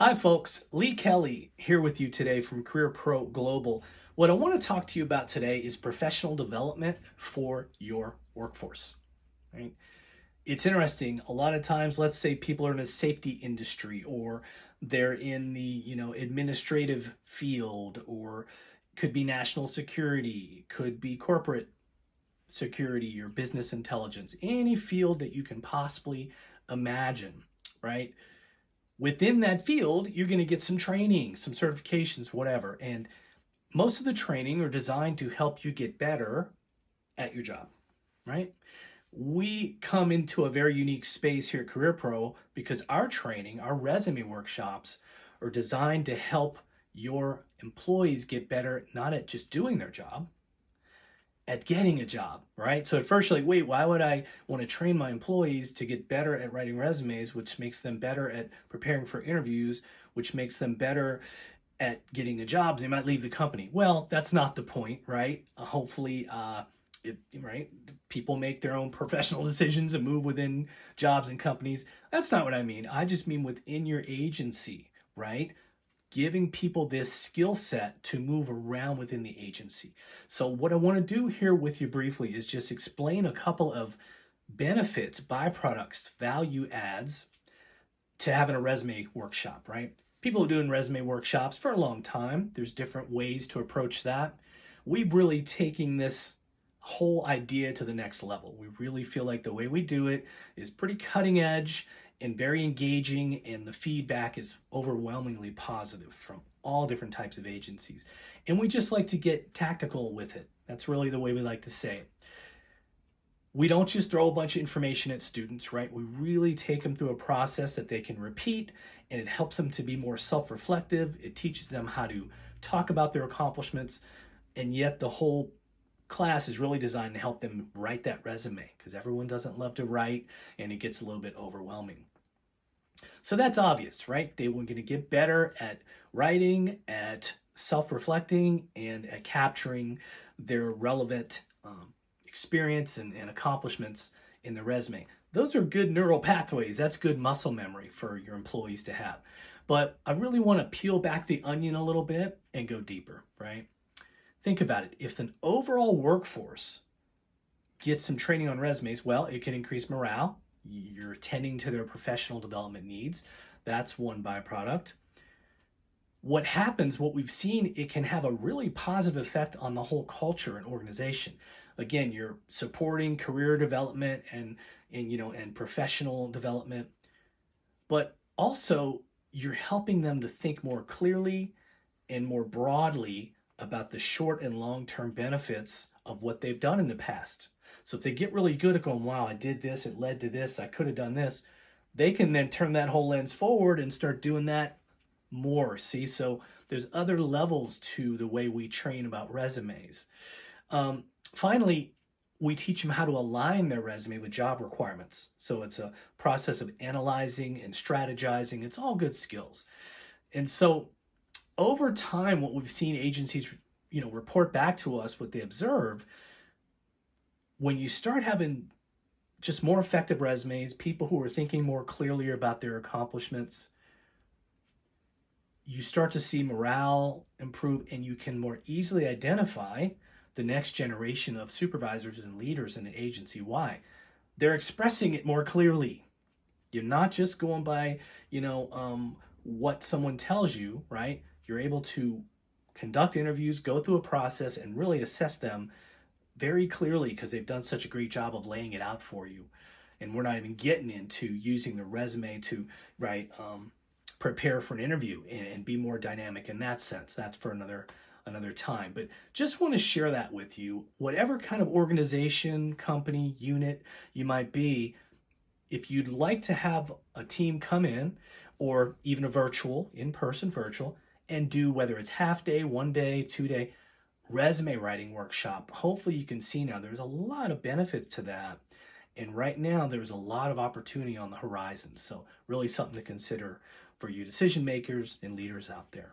Hi, folks. Lee Kelly here with you today from Career Pro Global. What I want to talk to you about today is professional development for your workforce. Right? It's interesting. A lot of times, let's say people are in the safety industry, or they're in the administrative field, or could be national security, could be corporate security or business intelligence, any field that you can possibly imagine. Right? Within that field, you're going to get some training, some certifications, whatever. And most of the training are designed to help you get better at your job, right? We come into a very unique space here at Career Pro because our training, our resume workshops, are designed to help your employees get better, not at just doing their job, at getting a job, right? So at first you're like, wait, why would I want to train my employees to get better at writing resumes, which makes them better at preparing for interviews, which makes them better at getting a job? They might leave the company. Well, that's not the point, right? Hopefully, right, people make their own professional decisions and move within jobs and companies. That's not what I mean. I just mean within your agency, right? Giving people this skill set to move around within the agency. So what I want to do here with you briefly is just explain a couple of benefits, byproducts, value adds to having a resume workshop, right? People are doing resume workshops for a long time. There's different ways to approach that. We've really taken this whole idea to the next level. We really feel like the way we do it is pretty cutting edge and very engaging, and the feedback is overwhelmingly positive from all different types of agencies. And we just like to get tactical with it. That's really the way we like to say it. We don't just throw a bunch of information at students, right? We really take them through a process that they can repeat, and it helps them to be more self-reflective. It teaches them how to talk about their accomplishments, and yet the whole class is really designed to help them write that resume, because everyone doesn't love to write and it gets a little bit overwhelming. So that's obvious, right? They were going to get better at writing, at self-reflecting, and at capturing their relevant experience and accomplishments in the resume. Those are good neural pathways. That's good muscle memory for your employees to have. But I really want to peel back the onion a little bit and go deeper, right? Think about it. If an overall workforce gets some training on resumes, well, it can increase morale. You're attending to their professional development needs. That's one byproduct. What happens, what we've seen, it can have a really positive effect on the whole culture and organization. Again, you're supporting career development and professional development, but also you're helping them to think more clearly and more broadly about the short and long-term benefits of what they've done in the past. So if they get really good at going, wow, I did this, it led to this, I could have done this, they can then turn that whole lens forward and start doing that more. See, so there's other levels to the way we train about resumes. Finally, we teach them how to align their resume with job requirements. So it's a process of analyzing and strategizing. It's all good skills. And so over time, what we've seen agencies, report back to us what they observe, when you start having just more effective resumes, people who are thinking more clearly about their accomplishments, you start to see morale improve, and you can more easily identify the next generation of supervisors and leaders in an agency. Why? They're expressing it more clearly. You're not just going by, what someone tells you, right? You're able to conduct interviews, go through a process, and really assess them very clearly because they've done such a great job of laying it out for you. And we're not even getting into using the resume to prepare for an interview and be more dynamic in that sense. That's for another time. But just want to share that with you. Whatever kind of organization, company, unit you might be, if you'd like to have a team come in, or even a virtual, in-person virtual, and do, whether it's half day, 1 day, 2 day resume writing workshop, hopefully you can see now there's a lot of benefits to that. And right now there's a lot of opportunity on the horizon. So really something to consider for you decision makers and leaders out there.